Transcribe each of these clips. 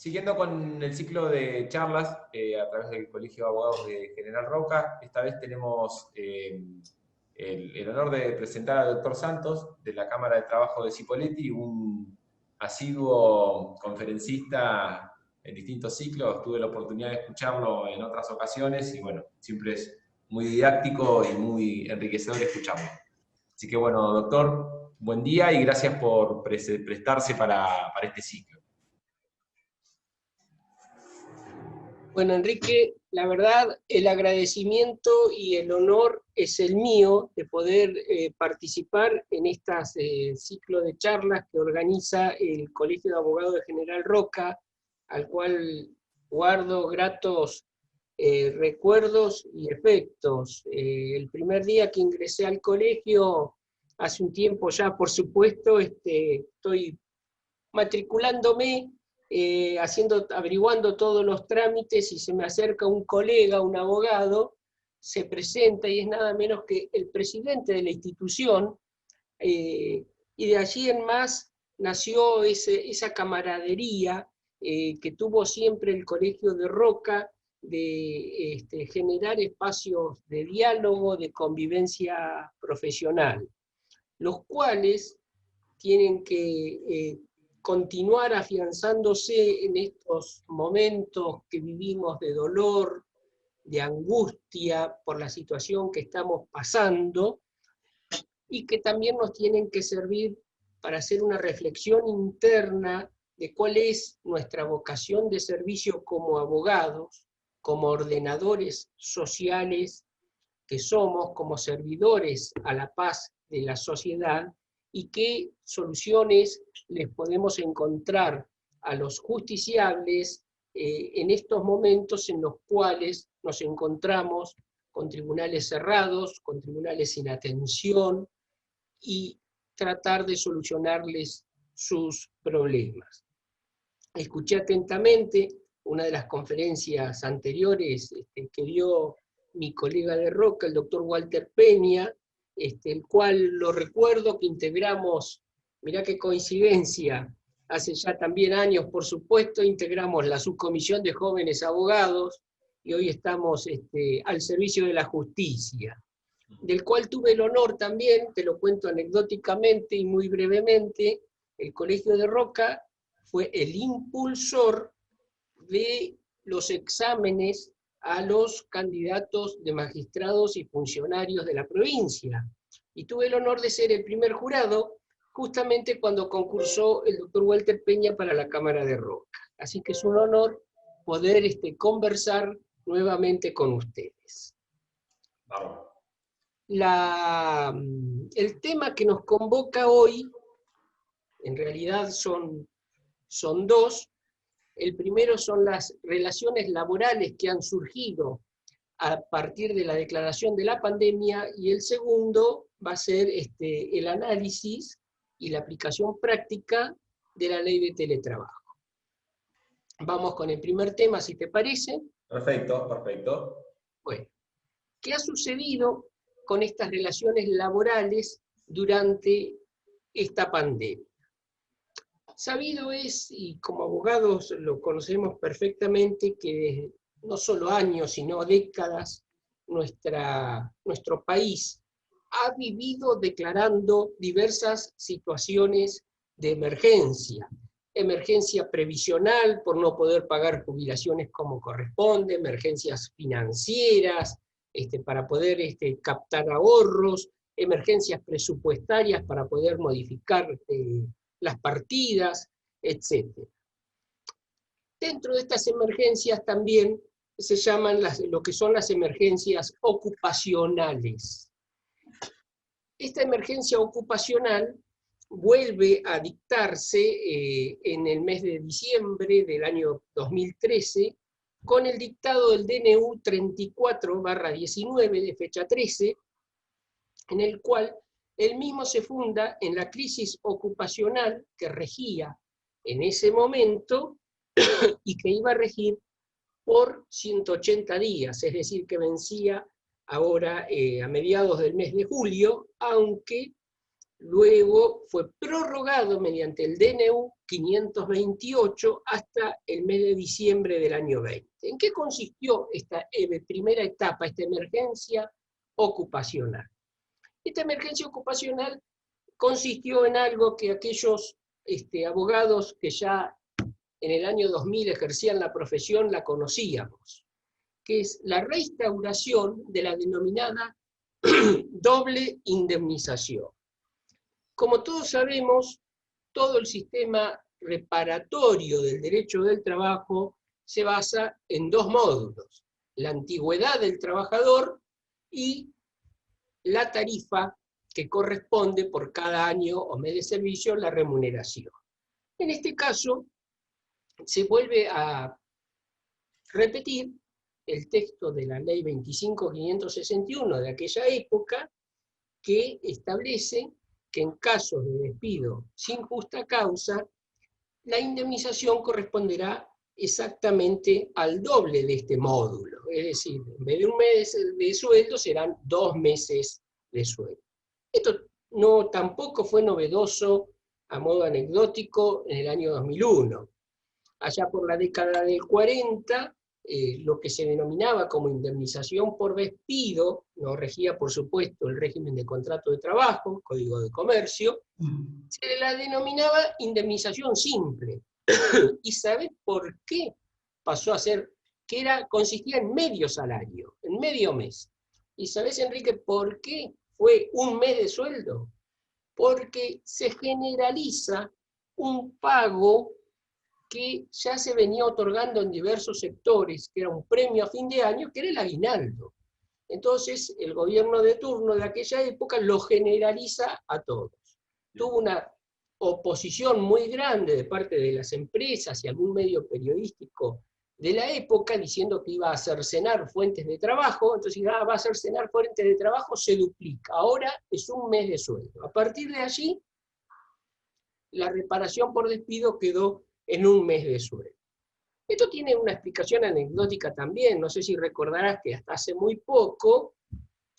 Siguiendo con el ciclo de charlas a través del Colegio de Abogados de General Roca, esta vez tenemos el honor de presentar al doctor Santos de la Cámara de Trabajo de Cipolletti, un asiduo conferencista en distintos ciclos. Tuve la oportunidad de escucharlo en otras ocasiones y bueno, siempre es muy didáctico y muy enriquecedor escucharlo. Así que bueno, doctor, buen día y gracias por prestarse para este ciclo. Bueno, Enrique, la verdad, el agradecimiento y el honor es el mío de poder participar en este ciclo de charlas que organiza el Colegio de Abogados de General Roca, al cual guardo gratos recuerdos y efectos. El primer día que ingresé al colegio, hace un tiempo ya, por supuesto, estoy matriculándome, averiguando todos los trámites, y se me acerca un colega, un abogado, se presenta y es nada menos que el presidente de la institución, y de allí en más nació esa camaradería que tuvo siempre el Colegio de Roca, de generar espacios de diálogo, de convivencia profesional, los cuales tienen que continuar afianzándose en estos momentos que vivimos de dolor, de angustia por la situación que estamos pasando, y que también nos tienen que servir para hacer una reflexión interna de cuál es nuestra vocación de servicio como abogados, como ordenadores sociales que somos, como servidores a la paz de la sociedad, y qué soluciones les podemos encontrar a los justiciables en estos momentos en los cuales nos encontramos con tribunales cerrados, con tribunales sin atención, y tratar de solucionarles sus problemas. Escuché atentamente una de las conferencias anteriores que dio mi colega de Roca, el doctor Walter Peña, el cual lo recuerdo que integramos, mirá qué coincidencia, hace ya también años, por supuesto, integramos la subcomisión de jóvenes abogados, y hoy estamos al servicio de la justicia, del cual tuve el honor también, te lo cuento anecdóticamente y muy brevemente. El Colegio de Roca fue el impulsor de los exámenes a los candidatos de magistrados y funcionarios de la provincia. Y tuve el honor de ser el primer jurado, justamente cuando concursó el doctor Walter Peña para la Cámara de Roca. Así que es un honor poder conversar nuevamente con ustedes. Vamos. El tema que nos convoca hoy, en realidad son dos. El primero son las relaciones laborales que han surgido a partir de la declaración de la pandemia, y el segundo va a ser el análisis y la aplicación práctica de la ley de teletrabajo. Vamos con el primer tema, si te parece. Perfecto, perfecto. Bueno, ¿qué ha sucedido con estas relaciones laborales durante esta pandemia? Sabido es, y como abogados lo conocemos perfectamente, que no solo años, sino décadas, nuestro país ha vivido declarando diversas situaciones de emergencia. Emergencia previsional por no poder pagar jubilaciones como corresponde, emergencias financieras para poder captar ahorros, emergencias presupuestarias para poder modificar las partidas, etc. Dentro de estas emergencias también se llaman lo que son las emergencias ocupacionales. Esta emergencia ocupacional vuelve a dictarse en el mes de diciembre del año 2013, con el dictado del DNU 34/19 de fecha 13, en el cual el mismo se funda en la crisis ocupacional que regía en ese momento y que iba a regir por 180 días, es decir, que vencía ahora a mediados del mes de julio, aunque luego fue prorrogado mediante el DNU 528 hasta el mes de diciembre del año 20. ¿En qué consistió esta primera etapa, esta emergencia ocupacional? Esta emergencia ocupacional consistió en algo que aquellos abogados que ya en el año 2000 ejercían la profesión la conocíamos, que es la reinstauración de la denominada doble indemnización. Como todos sabemos, todo el sistema reparatorio del derecho del trabajo se basa en dos módulos: la antigüedad del trabajador y la tarifa que corresponde por cada año o mes de servicio, la remuneración. En este caso, se vuelve a repetir el texto de la ley 25.561 de aquella época, que establece que en casos de despido sin justa causa, la indemnización corresponderá exactamente al doble de este módulo. Es decir, en vez de un mes de sueldo, serán 2 meses de sueldo. Esto tampoco fue novedoso a modo anecdótico en el año 2001. Allá por la década del 40, lo que se denominaba como indemnización por despido, no regía por supuesto el régimen de contrato de trabajo, Código de Comercio, se la denominaba indemnización simple. ¿Y sabes por qué pasó a ser? Que consistía en medio salario, en medio mes. ¿Y sabes, Enrique, por qué fue un mes de sueldo? Porque se generaliza un pago que ya se venía otorgando en diversos sectores, que era un premio a fin de año, que era el aguinaldo. Entonces, el gobierno de turno de aquella época lo generaliza a todos. Tuvo una oposición muy grande de parte de las empresas y algún medio periodístico de la época, diciendo que iba a cercenar fuentes de trabajo. Entonces, va a cercenar fuentes de trabajo, se duplica. Ahora es un mes de sueldo. A partir de allí, la reparación por despido quedó en un mes de sueldo. Esto tiene una explicación anecdótica también. No sé si recordarás que hasta hace muy poco,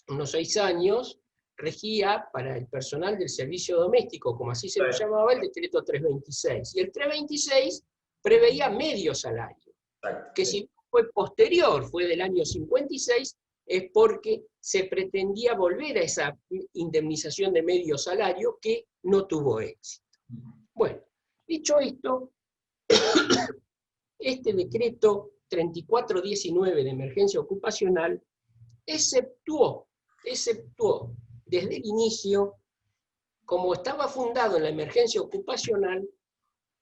unos 6 años, regía para el personal del servicio doméstico, como así se lo llamaba, el decreto 326. Y el 326 preveía medio salario, que si fue posterior, fue del año 56, es porque se pretendía volver a esa indemnización de medio salario que no tuvo éxito. Bueno, dicho esto, este decreto 3419 de emergencia ocupacional exceptuó desde el inicio, como estaba fundado en la emergencia ocupacional,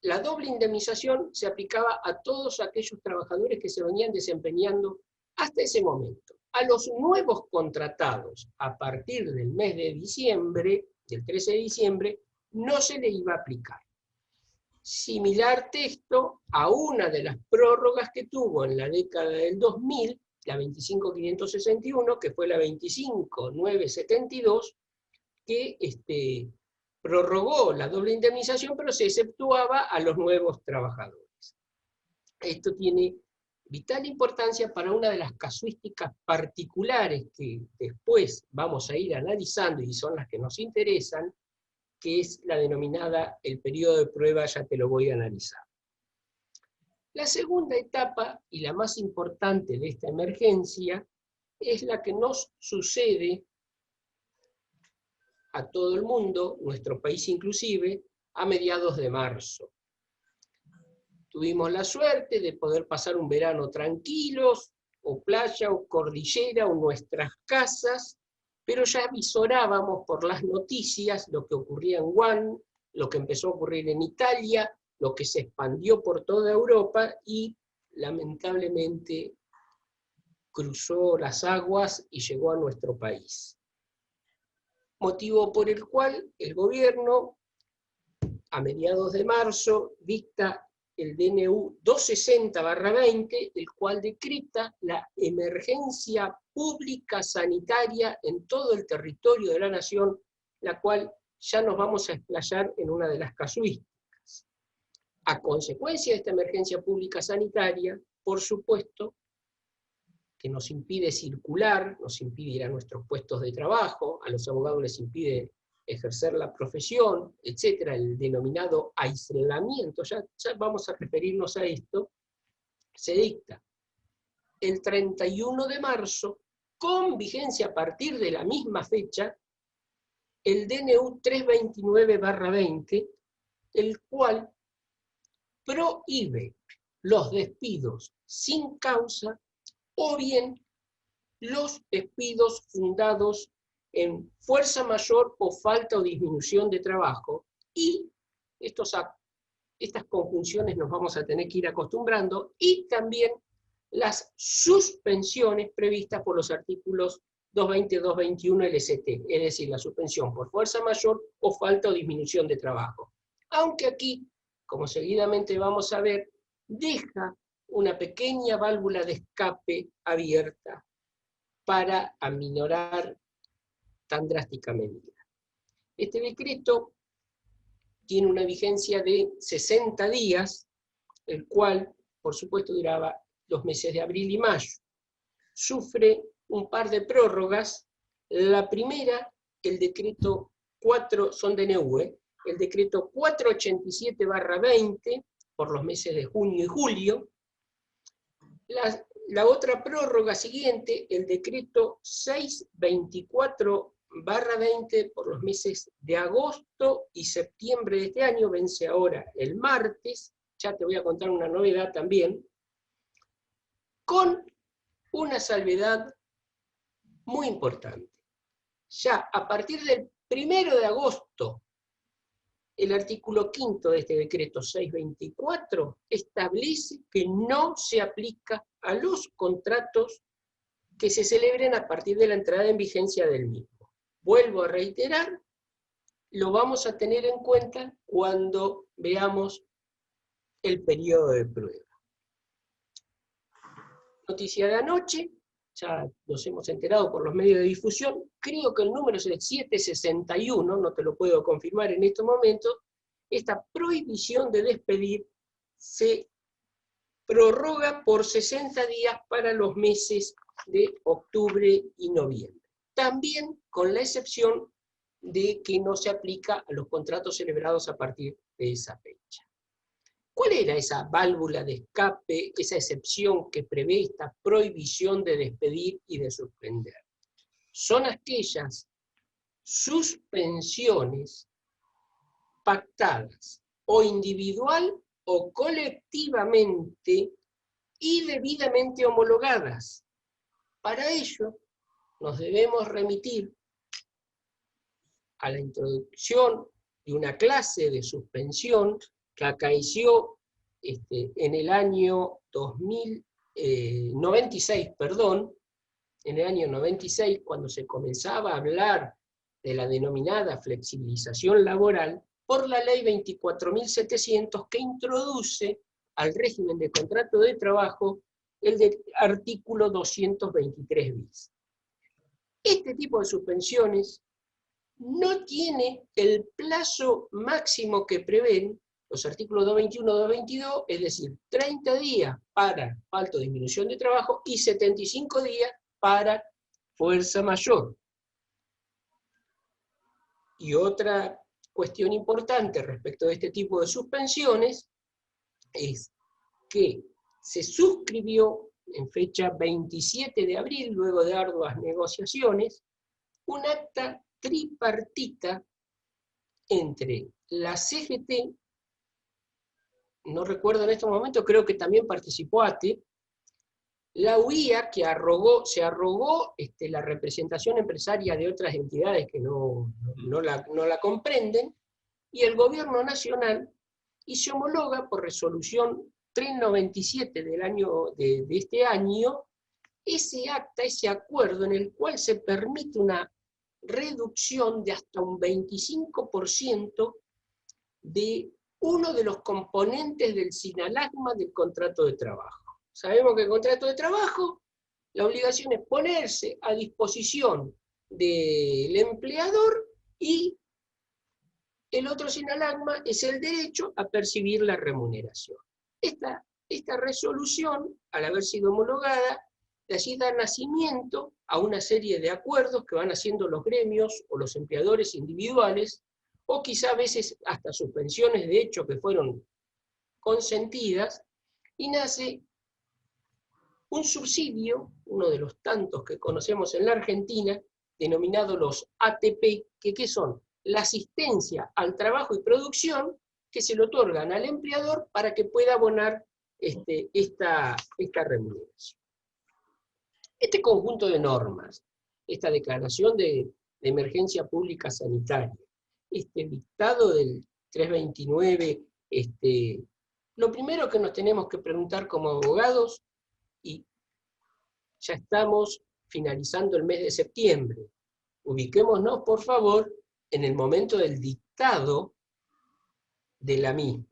la doble indemnización se aplicaba a todos aquellos trabajadores que se venían desempeñando hasta ese momento. A los nuevos contratados a partir del mes de diciembre, del 13 de diciembre, no se le iba a aplicar. Similar texto a una de las prórrogas que tuvo en la década del 2000, la 25.561, que fue la 25.972, que prorrogó la doble indemnización, pero se exceptuaba a los nuevos trabajadores. Esto tiene vital importancia para una de las casuísticas particulares que después vamos a ir analizando y son las que nos interesan, que es la denominada el periodo de prueba. Ya te lo voy a analizar. La segunda etapa, y la más importante de esta emergencia, es la que nos sucede a todo el mundo, nuestro país inclusive, a mediados de marzo. Tuvimos la suerte de poder pasar un verano tranquilos, o playa, o cordillera, o nuestras casas, pero ya visorábamos por las noticias lo que ocurría en Wuhan, lo que empezó a ocurrir en Italia, lo que se expandió por toda Europa y lamentablemente cruzó las aguas y llegó a nuestro país. Motivo por el cual el gobierno, a mediados de marzo, dicta el DNU 260/20, el cual decreta la emergencia pública sanitaria en todo el territorio de la nación, la cual ya nos vamos a explayar en una de las casuísticas. A consecuencia de esta emergencia pública sanitaria, por supuesto, que nos impide circular, nos impide ir a nuestros puestos de trabajo, a los abogados les impide ejercer la profesión, etcétera, el denominado aislamiento, ya vamos a referirnos a esto, se dicta el 31 de marzo, con vigencia a partir de la misma fecha, el DNU 329/20, el cual prohíbe los despidos sin causa o bien los despidos fundados en fuerza mayor o falta o disminución de trabajo, y estas conjunciones nos vamos a tener que ir acostumbrando, y también las suspensiones previstas por los artículos 220 y 221 LST, es decir, la suspensión por fuerza mayor o falta o disminución de trabajo. Aunque aquí, como seguidamente vamos a ver, deja una pequeña válvula de escape abierta para aminorar tan drástica medida. Este decreto tiene una vigencia de 60 días, el cual, por supuesto, duraba los meses de abril y mayo. Sufre un par de prórrogas. La primera, el decreto 4, son DNU, el decreto 487/20, por los meses de junio y julio. La otra prórroga siguiente, el decreto 624/20, por los meses de agosto y septiembre de este año, vence ahora el martes. Ya te voy a contar una novedad también, con una salvedad muy importante. Ya a partir del 1 de agosto, el artículo 5 de este decreto 624 establece que no se aplica a los contratos que se celebren a partir de la entrada en vigencia del mismo. Vuelvo a reiterar, lo vamos a tener en cuenta cuando veamos el periodo de prueba. Noticia de anoche, ya nos hemos enterado por los medios de difusión, creo que el número es el 761, no te lo puedo confirmar en estos momentos. Esta prohibición de despedir se prorroga por 60 días para los meses de octubre y noviembre. También con la excepción de que no se aplica a los contratos celebrados a partir de esa fecha. ¿Cuál era esa válvula de escape, esa excepción que prevé esta prohibición de despedir y de suspender? Son aquellas suspensiones pactadas o individual o colectivamente y debidamente homologadas. Para ello nos debemos remitir a la introducción de una clase de suspensión que acaeció en el año 96, en el año 96, cuando se comenzaba a hablar de la denominada flexibilización laboral, por la ley 24.700, que introduce al régimen de contrato de trabajo el artículo 223 bis. Este tipo de suspensiones no tiene el plazo máximo que prevén los artículos 221 y 222, es decir, 30 días para falta o disminución de trabajo y 75 días para fuerza mayor. Y otra cuestión importante respecto de este tipo de suspensiones es que se suscribió en fecha 27 de abril, luego de arduas negociaciones, un acta tripartita entre la CGT, no recuerdo en estos momentos, creo que también participó ATE, la UIA, que se arrogó la representación empresaria de otras entidades que no la comprenden, y el gobierno nacional, y se homologa por resolución 397 de este año, ese acta, ese acuerdo en el cual se permite una reducción de hasta un 25% de uno de los componentes del sinalagma del contrato de trabajo. Sabemos que el contrato de trabajo, la obligación es ponerse a disposición del empleador, y el otro sinalagma es el derecho a percibir la remuneración. Esta resolución, al haber sido homologada, de allí da nacimiento a una serie de acuerdos que van haciendo los gremios o los empleadores individuales, o quizá a veces hasta suspensiones de hecho que fueron consentidas, y nace un subsidio, uno de los tantos que conocemos en la Argentina, denominado los ATP, que ¿qué son? La asistencia al trabajo y producción que se le otorgan al empleador para que pueda abonar esta remuneración. Este conjunto de normas, esta declaración de emergencia pública sanitaria, este dictado del 329, lo primero que nos tenemos que preguntar como abogados, y ya estamos finalizando el mes de septiembre, ubiquémonos por favor en el momento del dictado de la misma.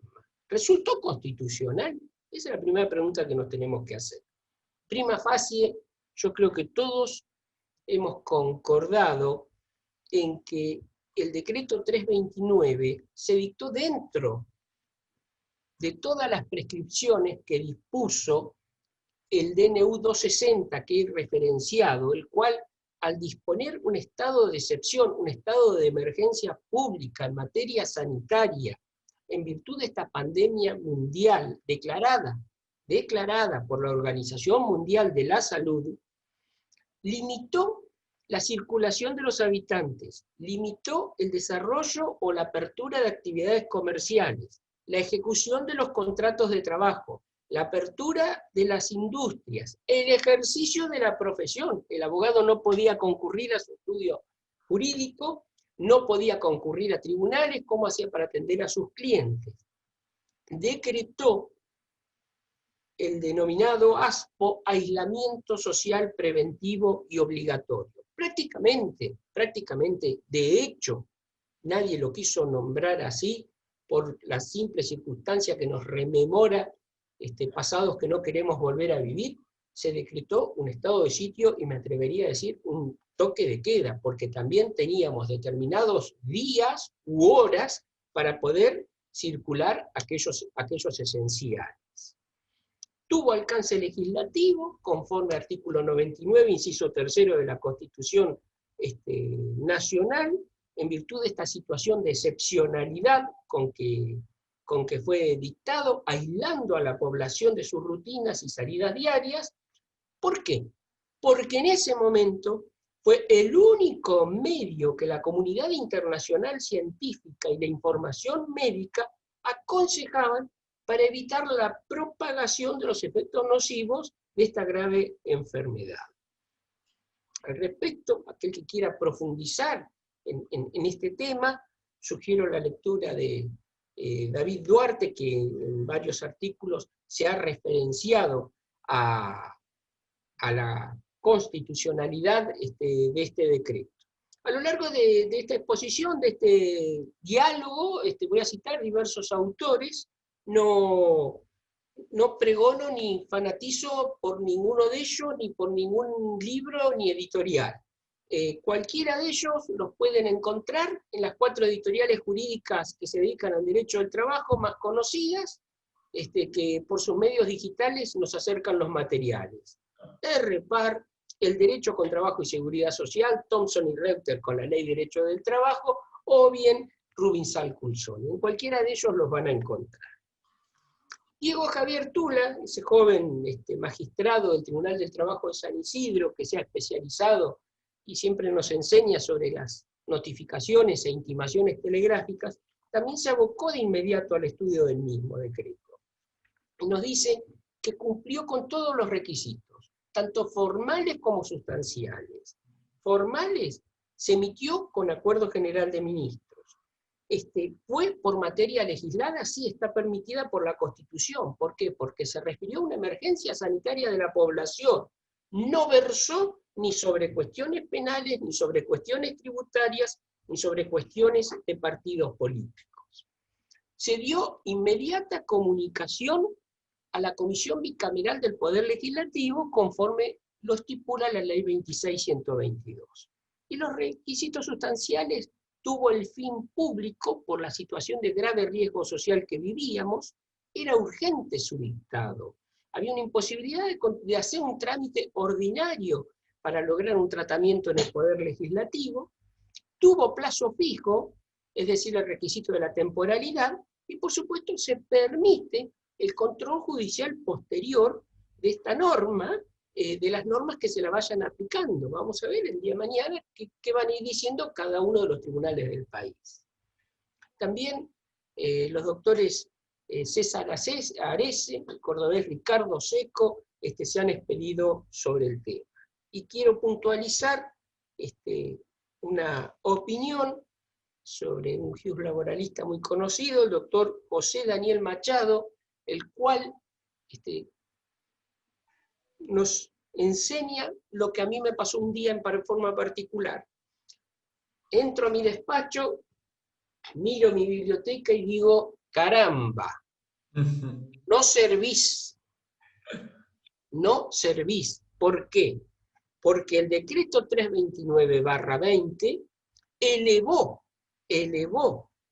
¿Resultó constitucional? Esa es la primera pregunta que nos tenemos que hacer. Prima facie, yo creo que todos hemos concordado en que el decreto 329 se dictó dentro de todas las prescripciones que dispuso el DNU 260 que he referenciado, el cual al disponer un estado de excepción, un estado de emergencia pública en materia sanitaria, en virtud de esta pandemia mundial declarada por la Organización Mundial de la Salud, limitó la circulación de los habitantes, limitó el desarrollo o la apertura de actividades comerciales, la ejecución de los contratos de trabajo, la apertura de las industrias, el ejercicio de la profesión. El abogado no podía concurrir a su estudio jurídico, no podía concurrir a tribunales, ¿cómo hacía para atender a sus clientes? Decretó el denominado ASPO, aislamiento social preventivo y obligatorio. Prácticamente, de hecho, nadie lo quiso nombrar así por la simple circunstancia que nos rememora pasados que no queremos volver a vivir. Se decretó un estado de sitio y me atrevería a decir un toque de queda, porque también teníamos determinados días u horas para poder circular aquellos esenciales. Tuvo alcance legislativo, conforme al artículo 99, inciso 3 de la Constitución Nacional, en virtud de esta situación de excepcionalidad con que fue dictado, aislando a la población de sus rutinas y salidas diarias. ¿Por qué? Porque en ese momento fue el único medio que la comunidad internacional científica y la información médica aconsejaban para evitar la propagación de los efectos nocivos de esta grave enfermedad. Al respecto, aquel que quiera profundizar en este tema, sugiero la lectura de David Duarte, que en varios artículos se ha referenciado a la constitucionalidad de este decreto. A lo largo de esta exposición, de este diálogo, voy a citar diversos autores. No pregono ni fanatizo por ninguno de ellos, ni por ningún libro ni editorial. Cualquiera de ellos los pueden encontrar en las 4 editoriales jurídicas que se dedican al derecho del trabajo más conocidas, que por sus medios digitales nos acercan los materiales. RPAR, el derecho con trabajo y seguridad social, Thompson y Reuter con la ley de derecho del trabajo, o bien Rubinstein-Coulson. En cualquiera de ellos los van a encontrar. Diego Javier Tula, ese joven magistrado del Tribunal del Trabajo de San Isidro, que se ha especializado y siempre nos enseña sobre las notificaciones e intimaciones telegráficas, también se abocó de inmediato al estudio del mismo decreto. Y nos dice que cumplió con todos los requisitos, tanto formales como sustanciales. Formales, se emitió con acuerdo general de ministros. ¿Fue por materia legislada? Sí, está permitida por la Constitución. ¿Por qué? Porque se refirió a una emergencia sanitaria de la población. No versó ni sobre cuestiones penales, ni sobre cuestiones tributarias, ni sobre cuestiones de partidos políticos. Se dio inmediata comunicación a la Comisión Bicameral del Poder Legislativo conforme lo estipula la Ley 26.122. Y los requisitos sustanciales: tuvo el fin público por la situación de grave riesgo social que vivíamos, era urgente su dictado, había una imposibilidad de hacer un trámite ordinario para lograr un tratamiento en el Poder Legislativo, tuvo plazo fijo, es decir, el requisito de la temporalidad, y por supuesto se permite el control judicial posterior de esta norma, de las normas que se la vayan aplicando. Vamos a ver el día de mañana qué van a ir diciendo cada uno de los tribunales del país. También los doctores César Arese, el cordobés Ricardo Seco, se han expedido sobre el tema. Y quiero puntualizar una opinión sobre un juez laboralista muy conocido, el doctor José Daniel Machado, el cual nos enseña lo que a mí me pasó un día en forma particular. Entro a mi despacho, miro mi biblioteca y digo, caramba, no servís. No servís. ¿Por qué? Porque el decreto 329/20 elevó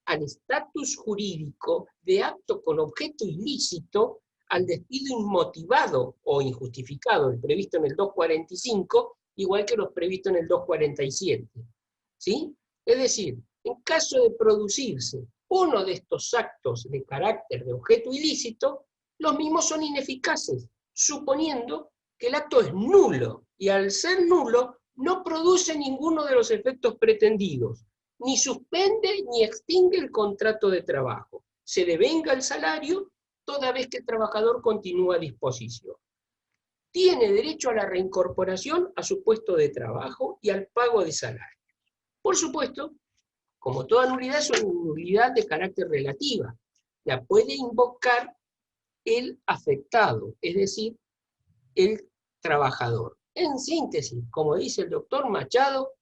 al estatus jurídico de acto con objeto ilícito al despido inmotivado o injustificado, el previsto en el 245, igual que los previstos en el 247. ¿Sí? Es decir, en caso de producirse uno de estos actos de carácter de objeto ilícito, los mismos son ineficaces, suponiendo que el acto es nulo, y al ser nulo no produce ninguno de los efectos pretendidos, ni suspende ni extingue el contrato de trabajo. Se devenga el salario toda vez que el trabajador continúa a disposición. Tiene derecho a la reincorporación a su puesto de trabajo y al pago de salario. Por supuesto, como toda nulidad, es una nulidad de carácter relativa. La puede invocar el afectado, es decir, el trabajador. En síntesis, como dice el doctor Machado,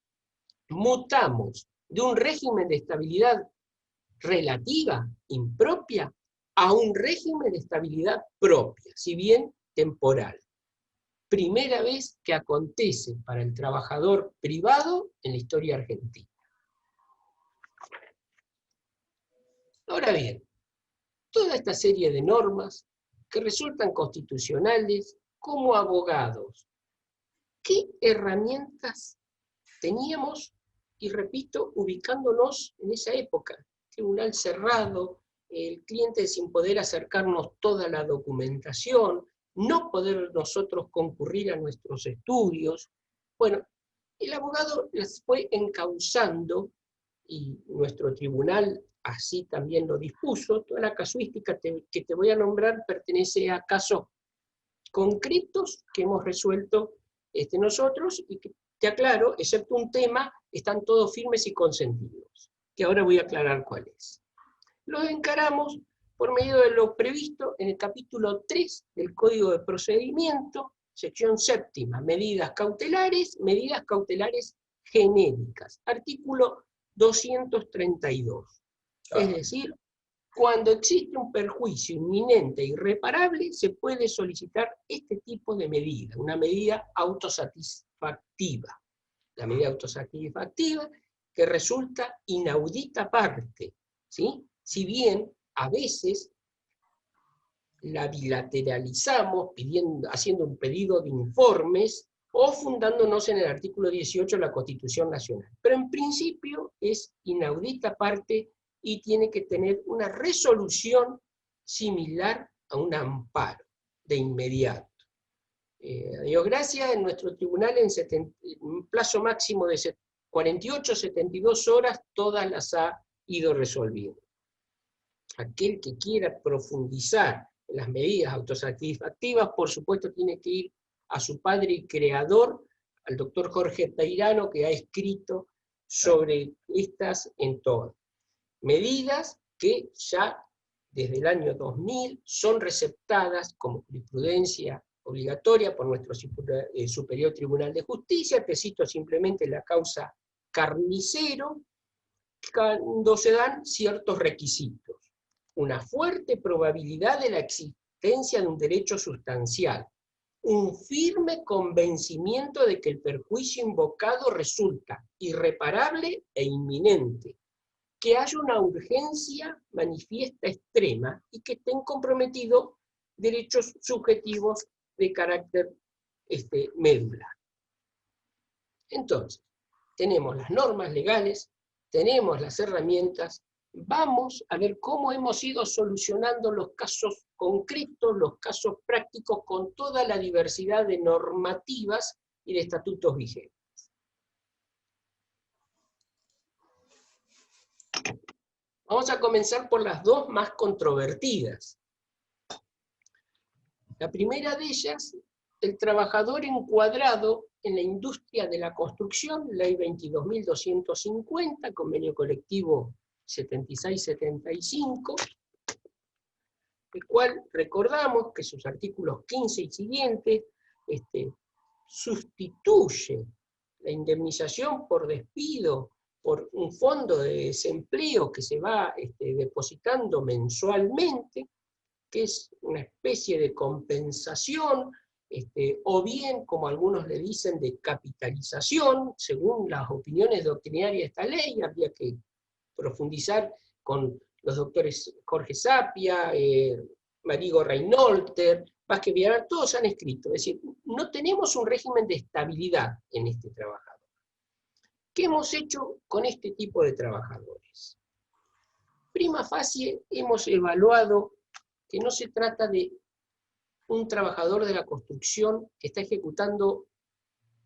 mutamos de un régimen de estabilidad relativa, impropia, a un régimen de estabilidad propia, si bien temporal. Primera vez que acontece para el trabajador privado en la historia argentina. Ahora bien, toda esta serie de normas que resultan constitucionales, como abogados, ¿qué herramientas teníamos? Y repito, ubicándonos en esa época, tribunal cerrado, el cliente sin poder acercarnos toda la documentación, no poder nosotros concurrir a nuestros estudios. Bueno, el abogado las fue encauzando, y nuestro tribunal así también lo dispuso. Toda la casuística que te voy a nombrar pertenece a casos concretos que hemos resuelto nosotros, y que, te aclaro, excepto un tema, están todos firmes y consentidos, que ahora voy a aclarar cuál es. Lo encaramos por medio de lo previsto en el capítulo 3 del Código de Procedimiento, sección séptima, medidas cautelares genéricas, artículo 232. Es decir, cuando existe un perjuicio inminente e irreparable, se puede solicitar este tipo de medida, una medida autosatisfactiva. La medida autosatisfactiva que resulta inaudita parte, ¿sí? Si bien a veces la bilateralizamos haciendo un pedido de informes o fundándonos en el artículo 18 de la Constitución Nacional. Pero en principio es inaudita parte y tiene que tener una resolución similar a un amparo de inmediato. A Dios gracias, en nuestro tribunal en un plazo máximo de 48, 72 horas, todas las ha ido resolviendo. Aquel que quiera profundizar en las medidas autosatisfactivas, por supuesto, tiene que ir a su padre y creador, al doctor Jorge Peirano, que ha escrito sobre estas en todas. Medidas que ya desde el año 2000 son receptadas como jurisprudencia obligatoria por nuestro Superior Tribunal de Justicia. Te cito simplemente la causa Carnicero, cuando se dan ciertos requisitos. Una fuerte probabilidad de la existencia de un derecho sustancial, un firme convencimiento de que el perjuicio invocado resulta irreparable e inminente, que haya una urgencia manifiesta extrema y que estén comprometidos derechos subjetivos de carácter medular. Entonces, tenemos las normas legales, tenemos las herramientas, vamos a ver cómo hemos ido solucionando los casos concretos, los casos prácticos, con toda la diversidad de normativas y de estatutos vigentes. Vamos a comenzar por las dos más controvertidas. La primera de ellas, el trabajador encuadrado en la industria de la construcción, Ley 22.250, Convenio Colectivo 76-75, el cual recordamos que sus artículos 15 y siguientes sustituye la indemnización por despido por un fondo de desempleo que se va depositando mensualmente, que es una especie de compensación, o bien, como algunos le dicen, de capitalización, según las opiniones doctrinarias de esta ley. Habría que profundizar con los doctores Jorge Sapia, Marigo Reinolter, Vázquez Villar, todos han escrito. Es decir, no tenemos un régimen de estabilidad en este trabajador. ¿Qué hemos hecho con este tipo de trabajadores? Prima facie hemos evaluado que no se trata de un trabajador de la construcción que está ejecutando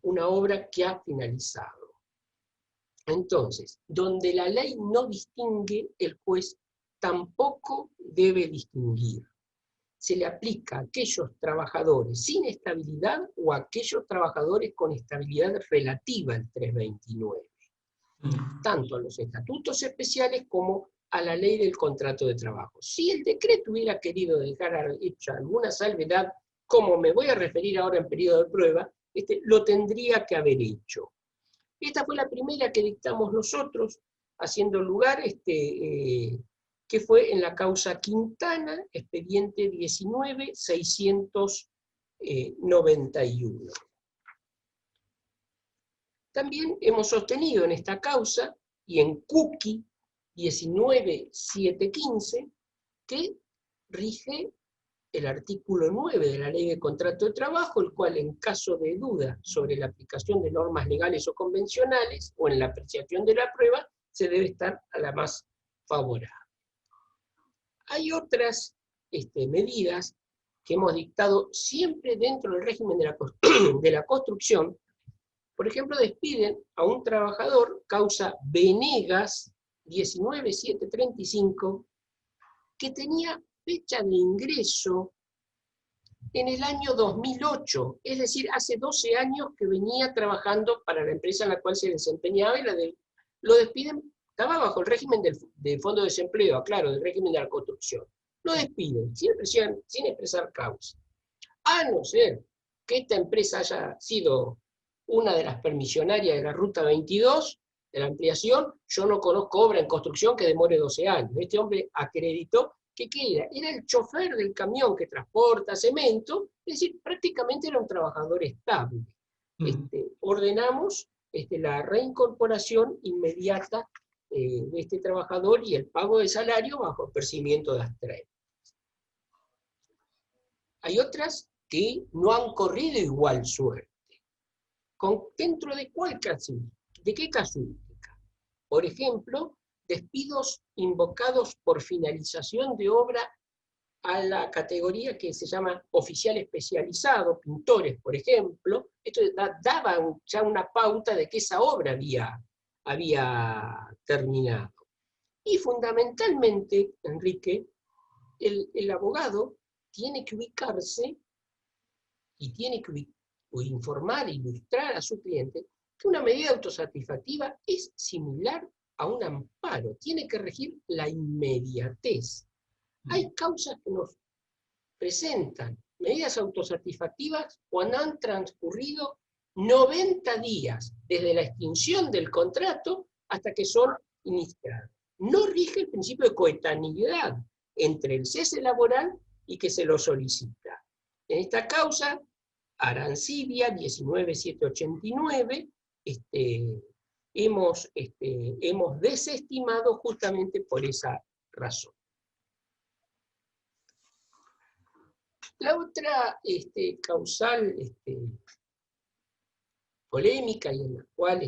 una obra que ha finalizado. Entonces, donde la ley no distingue, el juez tampoco debe distinguir. Se le aplica a aquellos trabajadores sin estabilidad o a aquellos trabajadores con estabilidad relativa al 329, tanto a los estatutos especiales como a la ley del contrato de trabajo. Si el decreto hubiera querido dejar hecha alguna salvedad, como me voy a referir ahora en periodo de prueba, lo tendría que haber hecho. Esta fue la primera que dictamos nosotros, haciendo lugar, que fue en la causa Quintana, expediente 19.691. También hemos sostenido en esta causa, y en Cookie 19.715, que rige el artículo 9 de la Ley de Contrato de Trabajo, el cual, en caso de duda sobre la aplicación de normas legales o convencionales, o en la apreciación de la prueba, se debe estar a la más favorable. Hay otras medidas que hemos dictado siempre dentro del régimen de la construcción. Por ejemplo, despiden a un trabajador, causa Venegas 19.735, que tenía fecha de ingreso en el año 2008, es decir, hace 12 años que venía trabajando para la empresa en la cual se desempeñaba, y lo despiden. Estaba bajo el régimen del Fondo de Desempleo, claro, del régimen de la construcción. Lo despiden, sin expresar causa. A no ser que esta empresa haya sido una de las permisionarias de la Ruta 22, de la ampliación. Yo no conozco obra en construcción que demore 12 años. Este hombre acreditó que ¿qué era? Era el chofer del camión que transporta cemento, es decir, prácticamente era un trabajador estable. Ordenamos la reincorporación inmediata de este trabajador y el pago de salario bajo el percibimiento de Astrae. Hay otras que no han corrido igual suerte. ¿Dentro de cuál casuística? ¿De qué casuística? Por ejemplo, despidos invocados por finalización de obra a la categoría que se llama oficial especializado, pintores, por ejemplo. Esto daba ya una pauta de que esa obra había terminado. Y fundamentalmente, Enrique, el abogado tiene que ubicarse y tiene que informar, ilustrar a su cliente que una medida autosatisfactiva es similar a un amparo, tiene que regir la inmediatez. Hay causas que nos presentan medidas autosatisfactivas cuando han transcurrido 90 días desde la extinción del contrato hasta que son iniciadas. No rige el principio de coetaneidad entre el cese laboral y que se lo solicita. En esta causa, Arancibia 19.789, hemos desestimado justamente por esa razón. La otra causal polémica y en la cual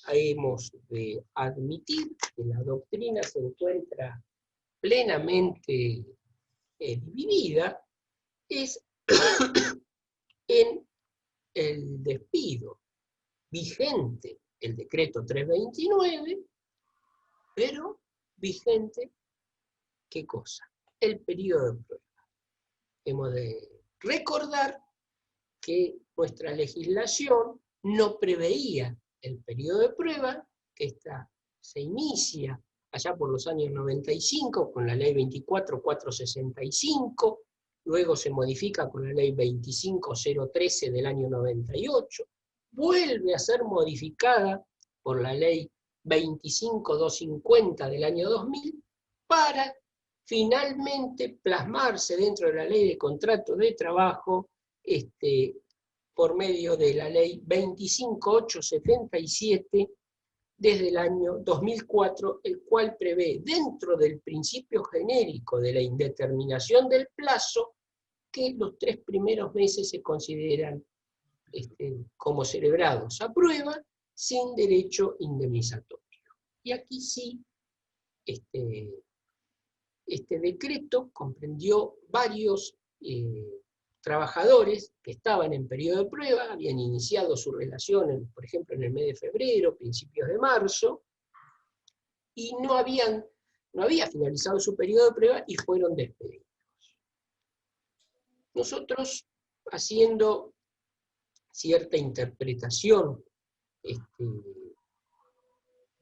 hemos de admitir que la doctrina se encuentra plenamente dividida es en el despido vigente, el decreto 329, pero vigente, ¿qué cosa? El periodo de prueba. Hemos de recordar que nuestra legislación no preveía el periodo de prueba, que se inicia allá por los años 95 con la ley 24.465, luego se modifica con la ley 25.013 del año 98, vuelve a ser modificada por la ley 25.250 del año 2000, para finalmente plasmarse dentro de la ley de contrato de trabajo por medio de la ley 25.877 desde el año 2004, el cual prevé dentro del principio genérico de la indeterminación del plazo que los 3 primeros meses se consideran como celebrados a prueba sin derecho indemnizatorio. Y aquí sí, este decreto comprendió varios trabajadores que estaban en periodo de prueba, habían iniciado su relación, por ejemplo, en el mes de febrero, principios de marzo, y no había finalizado su periodo de prueba y fueron despedidos. Nosotros, haciendo cierta interpretación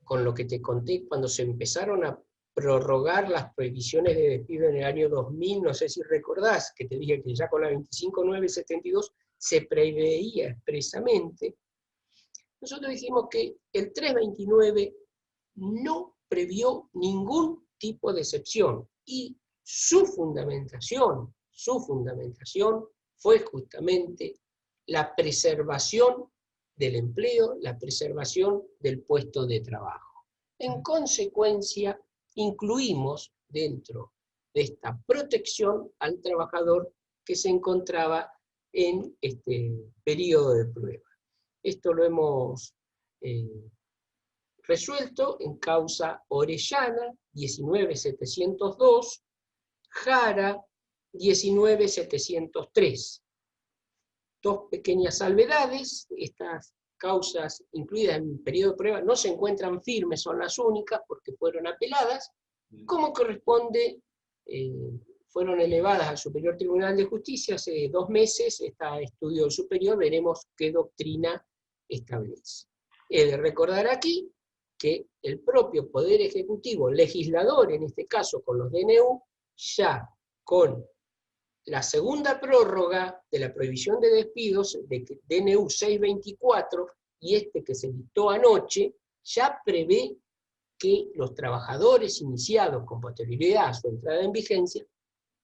con lo que te conté cuando se empezaron a prorrogar las prohibiciones de despido en el año 2000, no sé si recordás, que te dije que ya con la 25.972 se preveía expresamente. Nosotros dijimos que el 329 no previó ningún tipo de excepción, y su fundamentación fue justamente la preservación del empleo, la preservación del puesto de trabajo. En consecuencia, incluimos dentro de esta protección al trabajador que se encontraba en este periodo de prueba. Esto lo hemos resuelto en causa Orellana 19.702, Jara 19.703. Dos pequeñas salvedades: estas causas incluidas en el periodo de prueba no se encuentran firmes, son las únicas porque fueron apeladas, como corresponde, fueron elevadas al Superior Tribunal de Justicia hace 2 meses, está estudio superior, veremos qué doctrina establece. He de recordar aquí que el propio Poder Ejecutivo, legislador en este caso con los DNU, ya con la segunda prórroga de la prohibición de despidos, de DNU 624, y que se dictó anoche, ya prevé que los trabajadores iniciados con posterioridad a su entrada en vigencia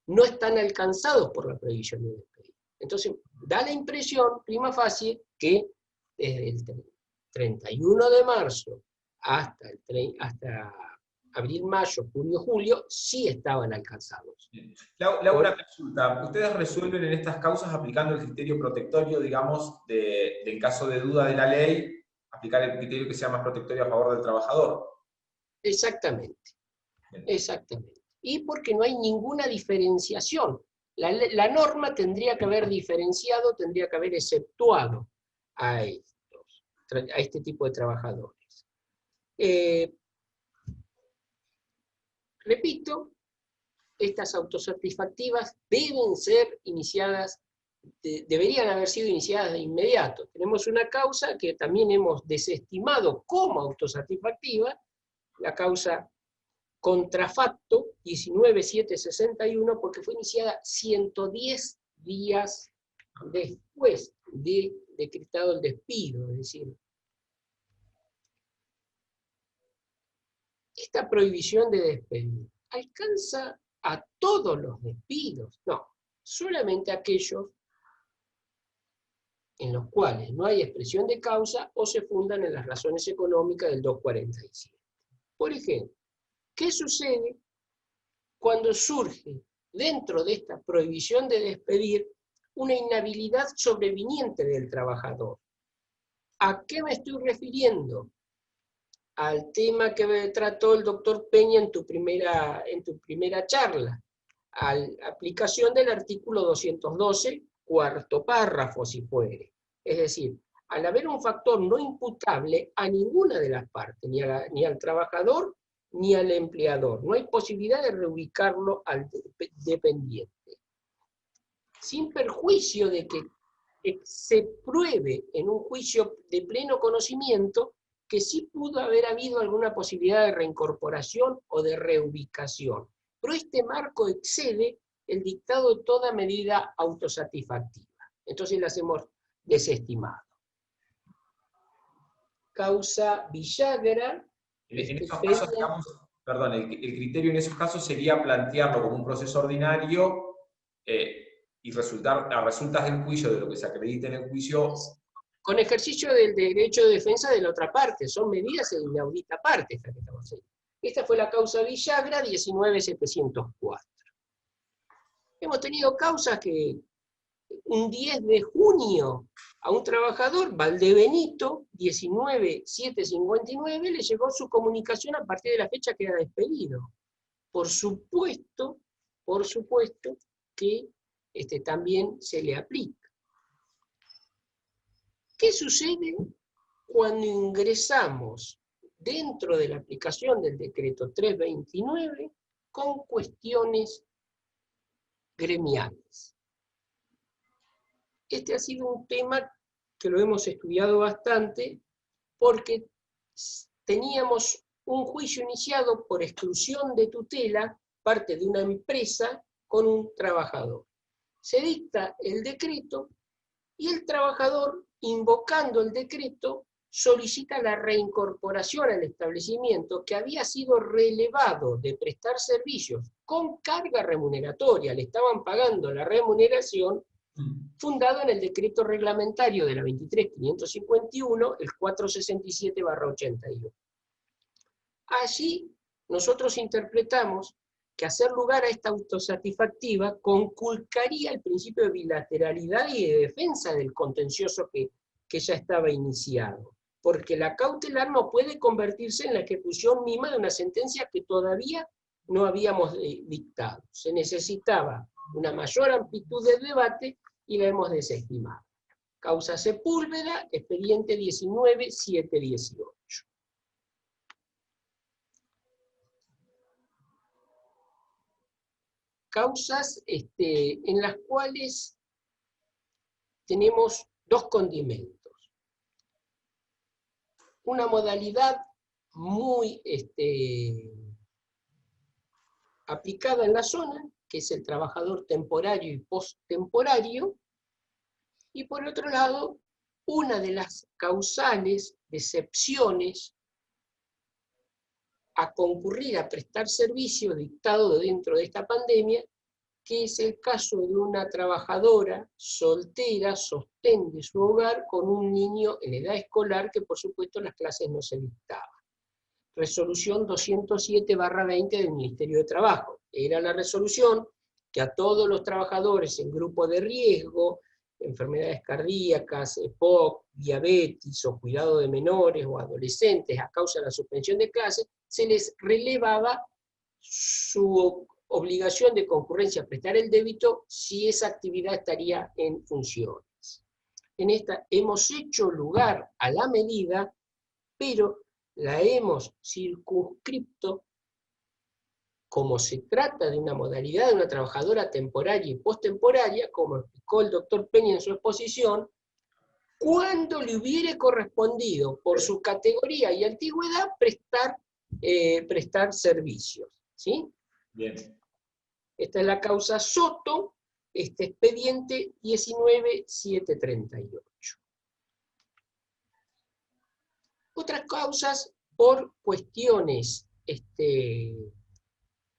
no están alcanzados por la prohibición de despido. Entonces, da la impresión, prima facie, que desde el 31 de marzo hasta abril, mayo, junio, julio, sí estaban alcanzados. Le hago una consulta. ¿Ustedes resuelven en estas causas aplicando el criterio protectorio, digamos, del caso de duda de la ley, aplicar el criterio que sea más protectorio a favor del trabajador? Exactamente. Exactamente. Y porque no hay ninguna diferenciación. La norma tendría que haber diferenciado, tendría que haber exceptuado a este tipo de trabajadores. Repito, estas autosatisfactivas deben ser iniciadas, deberían haber sido iniciadas de inmediato. Tenemos una causa que también hemos desestimado como autosatisfactiva, la causa contrafacto 19.761, porque fue iniciada 110 días después de decretado el despido. Es decir, esta prohibición de despedir alcanza a todos los despidos, no, solamente aquellos en los cuales no hay expresión de causa o se fundan en las razones económicas del 247. Por ejemplo, ¿qué sucede cuando surge dentro de esta prohibición de despedir, una inhabilidad sobreviniente del trabajador. ¿A qué me estoy refiriendo? Al tema que trató el doctor Peña en tu primera charla, a la aplicación del artículo 212, cuarto párrafo, si fuere. Es decir, al haber un factor no imputable a ninguna de las partes, ni al trabajador ni al empleador, no hay posibilidad de reubicarlo al dependiente. Sin perjuicio de que se pruebe en un juicio de pleno conocimiento que sí pudo haber habido alguna posibilidad de reincorporación o de reubicación. Pero este marco excede el dictado de toda medida autosatisfactiva. Entonces las hemos desestimado. Causa Villagra. En esos casos, digamos, perdón, el criterio en esos casos sería plantearlo como un proceso ordinario y a resultas del juicio, de lo que se acredite en el juicio. Con ejercicio del derecho de defensa de la otra parte, son medidas de inaudita parte esta que estamos haciendo. Esta fue la causa Villagra 19704. Hemos tenido causas que un 10 de junio a un trabajador, Valdebenito, 19759, le llegó su comunicación a partir de la fecha que era despedido. Por supuesto que también se le aplica. ¿Qué sucede cuando ingresamos dentro de la aplicación del decreto 329 con cuestiones gremiales? Este ha sido un tema que lo hemos estudiado bastante porque teníamos un juicio iniciado por exclusión de tutela, parte de una empresa con un trabajador. Se dicta el decreto y el trabajador, invocando el decreto, solicita la reincorporación al establecimiento que había sido relevado de prestar servicios con carga remuneratoria, le estaban pagando la remuneración, fundado en el decreto reglamentario de la 23.551, el 467/81. Allí nosotros interpretamos que hacer lugar a esta autosatisfactiva conculcaría el principio de bilateralidad y de defensa del contencioso que ya estaba iniciado, porque la cautelar no puede convertirse en la ejecución misma de una sentencia que todavía no habíamos dictado. Se necesitaba una mayor amplitud de debate y la hemos desestimado. Causa Sepúlveda, expediente 19718. Causas en las cuales tenemos dos condimentos. Una modalidad muy aplicada en la zona, que es el trabajador temporario y posttemporario, y por otro lado, una de las causales de excepciones a concurrir a prestar servicio dictado dentro de esta pandemia, que es el caso de una trabajadora soltera, sostén de su hogar, con un niño en edad escolar, que por supuesto las clases no se dictaban. Resolución 207/20 del Ministerio de Trabajo. Era la resolución que a todos los trabajadores en grupo de riesgo, enfermedades cardíacas, EPOC, diabetes o cuidado de menores o adolescentes a causa de la suspensión de clases, se les relevaba su obligación de concurrencia a prestar el débito si esa actividad estaría en funciones. En esta hemos hecho lugar a la medida, pero la hemos circunscripto, como se trata de una modalidad de una trabajadora temporaria y posttemporaria, como explicó el doctor Peña en su exposición, cuando le hubiere correspondido por su categoría y antigüedad prestar servicios. ¿Sí? Bien. Esta es la causa Soto, expediente 19738. Otras causas por cuestiones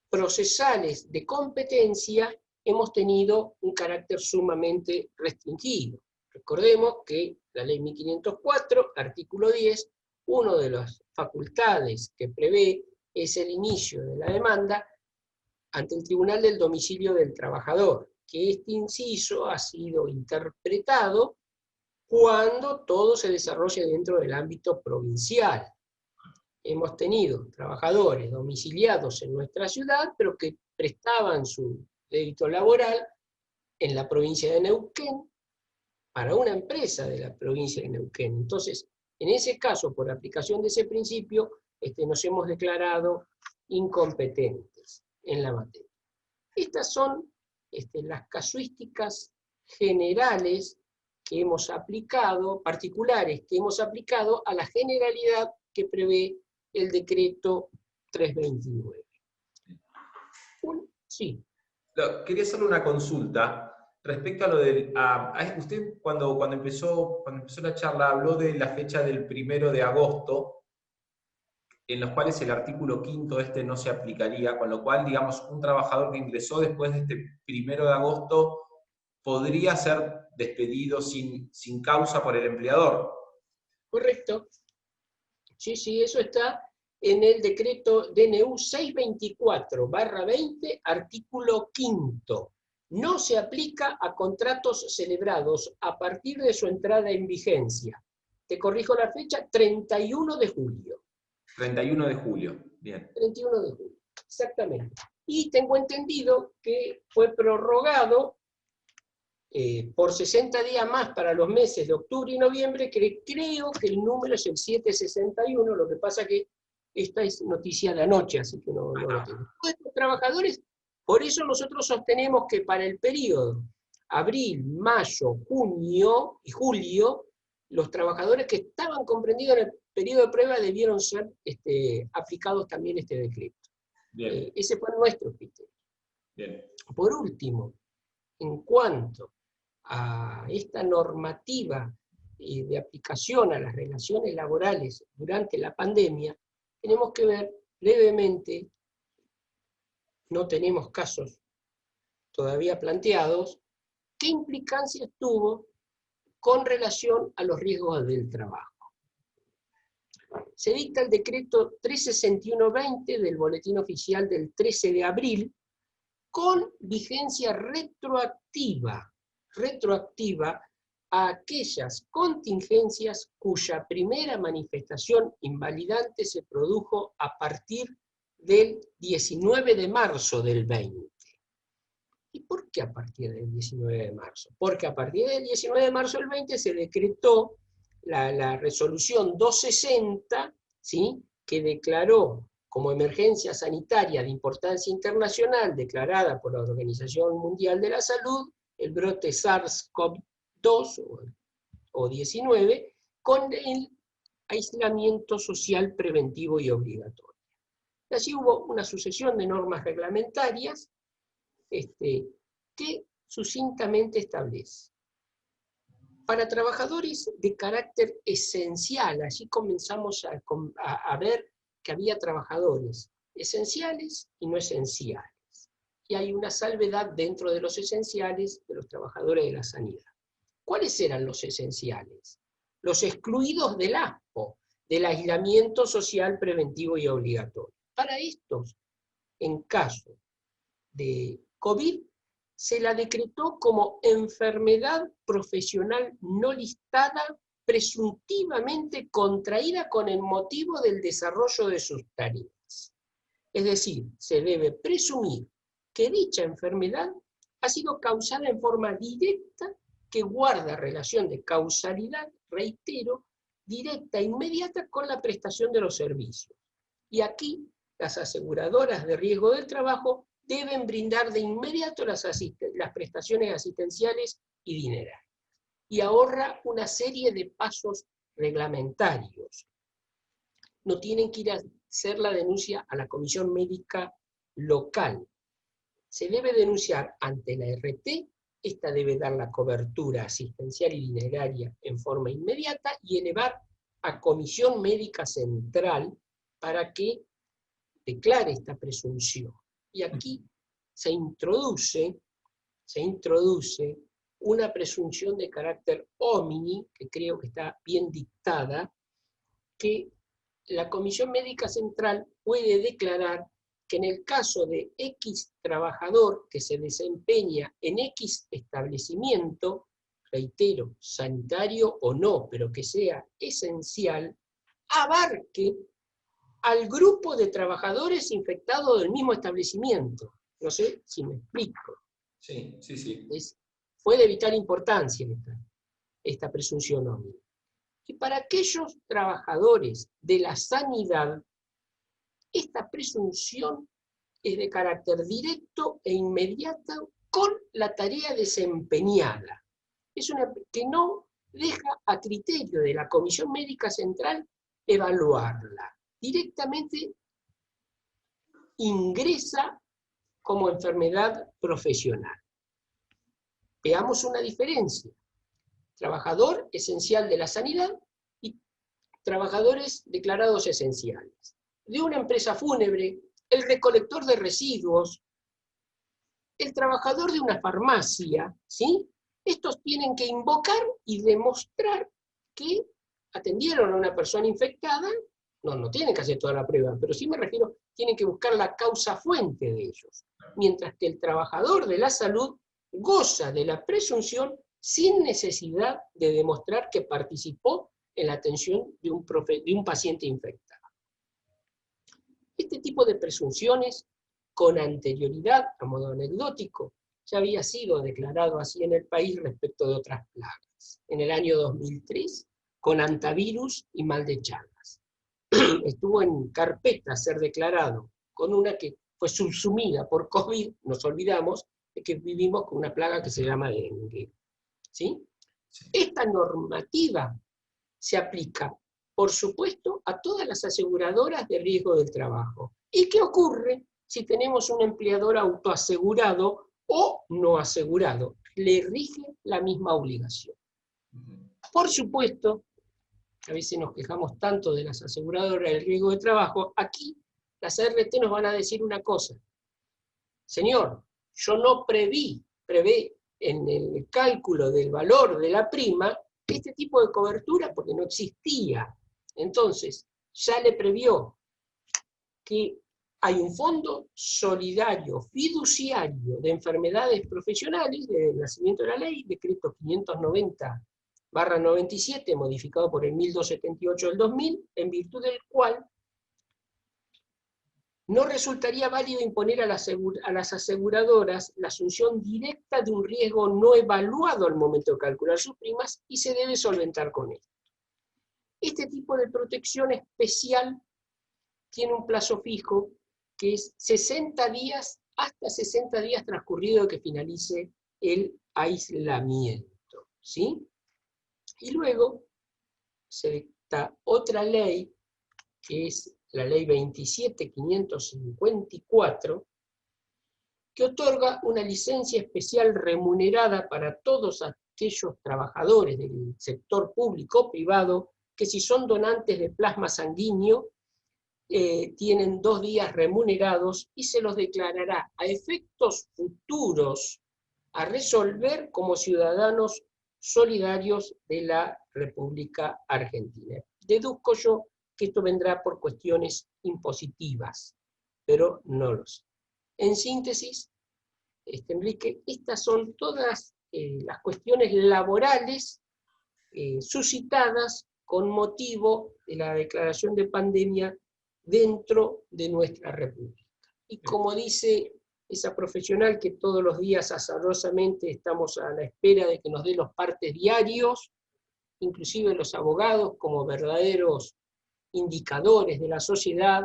procesales de competencia hemos tenido un carácter sumamente restringido. Recordemos que la ley 1504, artículo 10, una de las facultades que prevé es el inicio de la demanda ante el Tribunal del Domicilio del Trabajador, que este inciso ha sido interpretado cuando todo se desarrolla dentro del ámbito provincial. Hemos tenido trabajadores domiciliados en nuestra ciudad, pero que prestaban su débito laboral en la provincia de Neuquén para una empresa de la provincia de Neuquén. Entonces, en ese caso, por aplicación de ese principio, nos hemos declarado incompetentes en la materia. Estas son las casuísticas generales que hemos aplicado, particulares que hemos aplicado a la generalidad que prevé el decreto 329. Sí. Quería hacerle una consulta respecto a lo del... usted cuando empezó la charla habló de la fecha del 1 de agosto, en los cuales el artículo 5 no se aplicaría, con lo cual, digamos, un trabajador que ingresó después de este 1 de agosto podría ser despedido sin causa por el empleador. Correcto. Sí, eso está en el decreto DNU 624/20, artículo 5. No se aplica a contratos celebrados a partir de su entrada en vigencia. Te corrijo la fecha, 31 de julio. 31 de julio, bien. 31 de julio, exactamente. Y tengo entendido que fue prorrogado por 60 días más para los meses de octubre y noviembre, que creo que el número es el 761, lo que pasa que esta es noticia de anoche, así que no lo tengo. Los trabajadores, por eso nosotros sostenemos que para el periodo abril, mayo, junio y julio, los trabajadores que estaban comprendidos en el periodo de prueba debieron ser aplicados también este decreto. Ese fue nuestro criterio. Bien. Por último, en cuanto a esta normativa de aplicación a las relaciones laborales durante la pandemia, tenemos que ver brevemente, no tenemos casos todavía planteados, qué implicancias tuvo con relación a los riesgos del trabajo. Se dicta el decreto 361/20 del Boletín Oficial del 13 de abril, con vigencia retroactiva a aquellas contingencias cuya primera manifestación invalidante se produjo a partir del 19 de marzo del 20. ¿Y por qué a partir del 19 de marzo? Porque a partir del 19 de marzo del 20 se decretó la resolución 260, ¿sí?, que declaró como emergencia sanitaria de importancia internacional declarada por la Organización Mundial de la Salud el brote SARS-CoV-2 o 19 con el aislamiento social preventivo y obligatorio. Y así hubo una sucesión de normas reglamentarias que sucintamente establece. Para trabajadores de carácter esencial, allí comenzamos a ver que había trabajadores esenciales y no esenciales. Y hay una salvedad dentro de los esenciales de los trabajadores de la sanidad. ¿Cuáles eran los esenciales? Los excluidos del ASPO, del aislamiento social preventivo y obligatorio. Para estos, en caso de COVID, se la decretó como enfermedad profesional no listada, presuntivamente contraída con el motivo del desarrollo de sus tareas. Es decir, se debe presumir que dicha enfermedad ha sido causada en forma directa, que guarda relación de causalidad, reitero, directa e inmediata con la prestación de los servicios. Y aquí las aseguradoras de riesgo del trabajo deben brindar de inmediato las prestaciones asistenciales y dinerarias. Y ahorra una serie de pasos reglamentarios. No tienen que ir a hacer la denuncia a la comisión médica local. Se debe denunciar ante la RT, esta debe dar la cobertura asistencial y dineraria en forma inmediata y elevar a comisión médica central para que declare esta presunción. Y aquí se introduce una presunción de carácter homini, que creo que está bien dictada, que la Comisión Médica Central puede declarar que en el caso de X trabajador que se desempeña en X establecimiento, reitero, sanitario o no, pero que sea esencial, abarque al grupo de trabajadores infectados del mismo establecimiento. No sé si me explico. Sí, sí, sí. Fue de vital importancia esta presunción omni. Y para aquellos trabajadores de la sanidad, esta presunción es de carácter directo e inmediato con la tarea desempeñada. Es una que no deja a criterio de la Comisión Médica Central evaluarla. Directamente ingresa como enfermedad profesional. Veamos una diferencia. Trabajador esencial de la sanidad y trabajadores declarados esenciales. De una empresa fúnebre, el recolector de residuos, el trabajador de una farmacia, ¿sí? Estos tienen que invocar y demostrar que atendieron a una persona infectada. No tienen que hacer toda la prueba, pero sí me refiero, tienen que buscar la causa fuente de ellos. Mientras que el trabajador de la salud goza de la presunción sin necesidad de demostrar que participó en la atención de un paciente infectado. Este tipo de presunciones, con anterioridad, a modo anecdótico, ya había sido declarado así en el país respecto de otras plagas. En el año 2003, con antivirus y mal de Chagas. Estuvo en carpeta ser declarado, con una que fue subsumida por COVID, nos olvidamos de que vivimos con una plaga que se llama dengue. ¿Sí? Sí. Esta normativa se aplica, por supuesto, a todas las aseguradoras de riesgo del trabajo. ¿Y qué ocurre si tenemos un empleador autoasegurado o no asegurado? Le rige la misma obligación. Por supuesto, a veces nos quejamos tanto de las aseguradoras del riesgo de trabajo, aquí las ART nos van a decir una cosa. Señor, yo no prevé en el cálculo del valor de la prima este tipo de cobertura porque no existía. Entonces, ya le previó que hay un fondo solidario, fiduciario de enfermedades profesionales desde el nacimiento de la ley, decreto 590/97, modificado por el 1278 del 2000, en virtud del cual no resultaría válido imponer a las aseguradoras la asunción directa de un riesgo no evaluado al momento de calcular sus primas y se debe solventar con esto. Este tipo de protección especial tiene un plazo fijo que es 60 días, hasta 60 días transcurrido de que finalice el aislamiento, ¿sí? Y luego se dicta otra ley, que es la ley 27.554, que otorga una licencia especial remunerada para todos aquellos trabajadores del sector público o privado que si son donantes de plasma sanguíneo tienen 2 días remunerados y se los declarará a efectos futuros a resolver como ciudadanos solidarios de la República Argentina. Deduzco yo que esto vendrá por cuestiones impositivas, pero no lo sé. En síntesis, Enrique, estas son todas las cuestiones laborales suscitadas con motivo de la declaración de pandemia dentro de nuestra República. Y como dice esa profesional que todos los días azarosamente estamos a la espera de que nos dé los partes diarios, inclusive los abogados como verdaderos indicadores de la sociedad,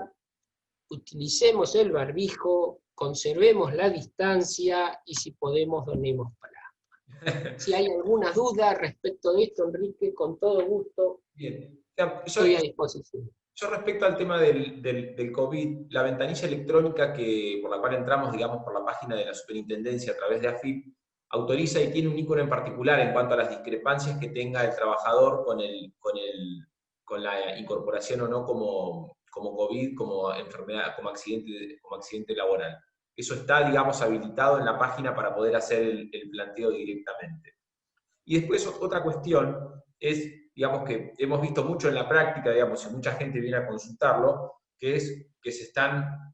utilicemos el barbijo, conservemos la distancia y si podemos donemos palabra. Si hay alguna duda respecto de esto, Enrique, con todo gusto, bien. Estoy a disposición. Yo respecto al tema del COVID, la ventanilla electrónica por la cual entramos, digamos, por la página de la Superintendencia a través de AFIP, autoriza y tiene un ícono en particular en cuanto a las discrepancias que tenga el trabajador con la incorporación o no como COVID, como enfermedad, como accidente laboral. Eso está, digamos, habilitado en la página para poder hacer el planteo directamente. Y después otra cuestión es, digamos, que hemos visto mucho en la práctica, digamos, y mucha gente viene a consultarlo, que es que se están,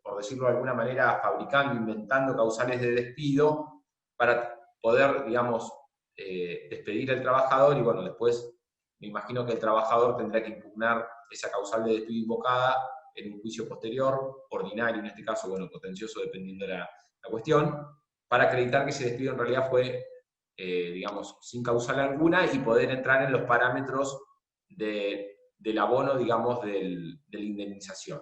por por decirlo de alguna manera, fabricando, inventando causales de despido para poder, digamos, despedir al trabajador y bueno, después me imagino que el trabajador tendrá que impugnar esa causal de despido invocada en un juicio posterior, ordinario en este caso, bueno, contencioso dependiendo de la cuestión, para acreditar que ese despido en realidad fue, digamos, sin causal alguna y poder entrar en los parámetros del abono, digamos, de la indemnización.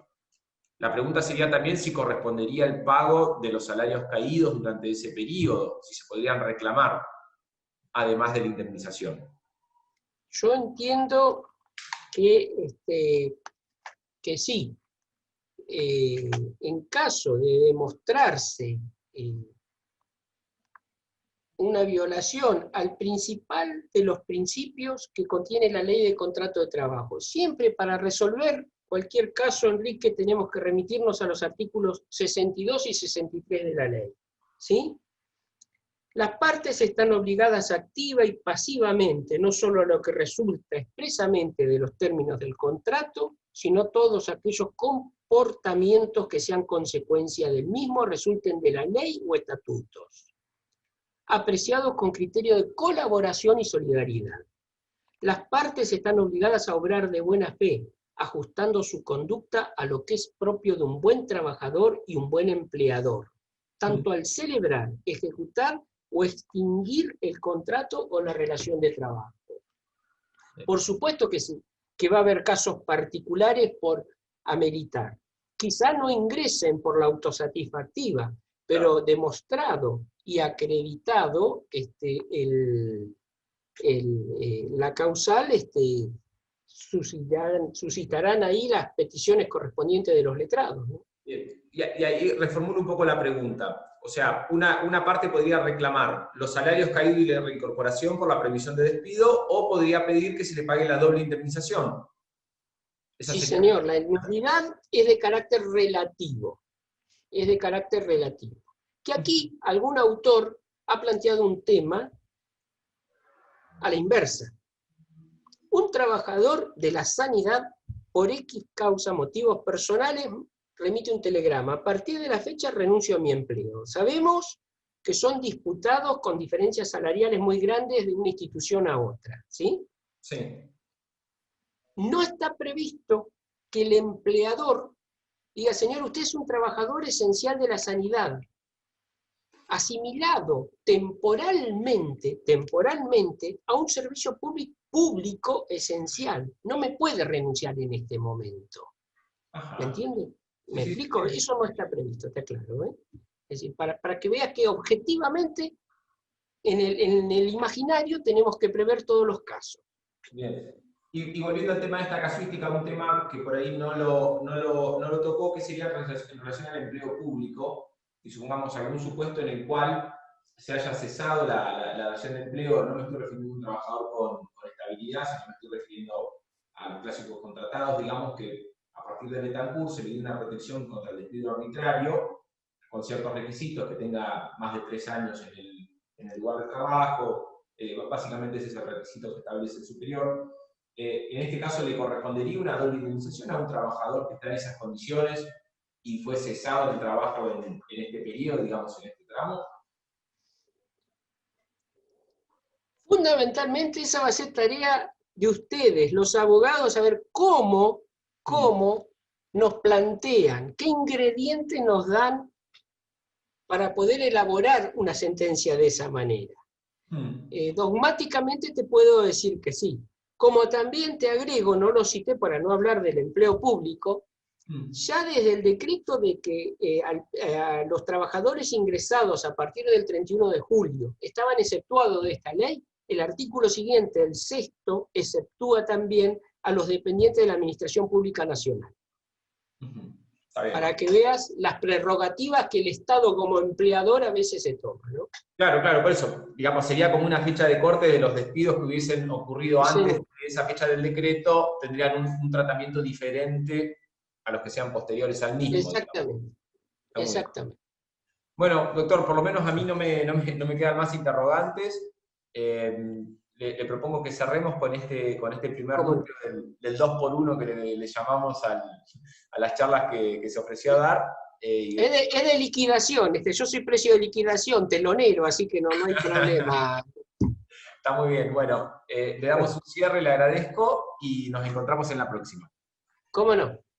La pregunta sería también si correspondería el pago de los salarios caídos durante ese periodo, si se podrían reclamar, además de la indemnización. Yo entiendo que sí. En caso de demostrarse una violación al principal de los principios que contiene la ley de contrato de trabajo. Siempre para resolver cualquier caso, Enrique, tenemos que remitirnos a los artículos 62 y 63 de la ley. ¿Sí? Las partes están obligadas activa y pasivamente, no solo a lo que resulta expresamente de los términos del contrato, sino todos aquellos comportamientos que sean consecuencia del mismo, resulten de la ley o estatutos, apreciados con criterio de colaboración y solidaridad. Las partes están obligadas a obrar de buena fe, ajustando su conducta a lo que es propio de un buen trabajador y un buen empleador, tanto al celebrar, ejecutar o extinguir el contrato o la relación de trabajo. Por supuesto que sí, que va a haber casos particulares por ameritar. Quizá no ingresen por la autosatisfactiva, pero demostrado y acreditado la causal, suscitarán ahí las peticiones correspondientes de los letrados, ¿no? Bien. Y ahí reformulo un poco la pregunta. O sea, una parte podría reclamar los salarios caídos y la reincorporación por la previsión de despido, o podría pedir que se le pague la doble indemnización. Sí, señor, la indemnidad es de carácter relativo. Es de carácter relativo. Que aquí algún autor ha planteado un tema a la inversa. Un trabajador de la sanidad, por X causa, motivos personales, remite un telegrama. A partir de la fecha renuncio a mi empleo. Sabemos que son disputados con diferencias salariales muy grandes de una institución a otra, ¿sí? Sí. No está previsto que el empleador diga, señor, usted es un trabajador esencial de la sanidad, asimilado temporalmente a un servicio público esencial. No me puede renunciar en este momento. Ajá. ¿Me entiende? ¿Me Sí, explico? sí. Eso no está previsto, está claro, ¿eh? Es decir, para que veas que objetivamente en el imaginario tenemos que prever todos los casos. Bien. Y volviendo al tema de esta casuística, un tema que por ahí no lo tocó, que sería en relación al empleo público, y supongamos algún supuesto en el cual se haya cesado la dación de empleo. No me estoy refiriendo a un trabajador con estabilidad, sino me estoy refiriendo a los clásicos contratados, digamos que a partir de Betancourt se le dio una protección contra el despido arbitrario, con ciertos requisitos, que tenga más de 3 años en el lugar de trabajo. Básicamente ese es el requisito que establece el superior. En este caso le correspondería una doble indemnización a un trabajador que está en esas condiciones y fue cesado del trabajo en este periodo, digamos, en este tramo. Fundamentalmente esa va a ser tarea de ustedes, los abogados, a ver cómo nos plantean, qué ingredientes nos dan para poder elaborar una sentencia de esa manera. Dogmáticamente te puedo decir que sí. Como también te agrego, no lo cité para no hablar del empleo público, ya desde el decreto de que a los trabajadores ingresados a partir del 31 de julio estaban exceptuados de esta ley, el artículo siguiente, el 6º, exceptúa también a los dependientes de la Administración Pública Nacional. Para que veas las prerrogativas que el Estado como empleador a veces se toma, ¿no? Claro, por eso, digamos, sería como una fecha de corte de los despidos que hubiesen ocurrido antes de esa fecha del decreto, tendrían un tratamiento diferente a los que sean posteriores al mismo. Exactamente, exactamente. Bueno, doctor, por lo menos a mí no me quedan más interrogantes. Le propongo que cerremos con este primer núcleo del 2x1 que le llamamos a las charlas que se ofreció a dar. Es de liquidación, yo soy precio de liquidación, telonero, así que no hay problema. Está muy bien, bueno, le damos un cierre, le agradezco y nos encontramos en la próxima. ¿Cómo no?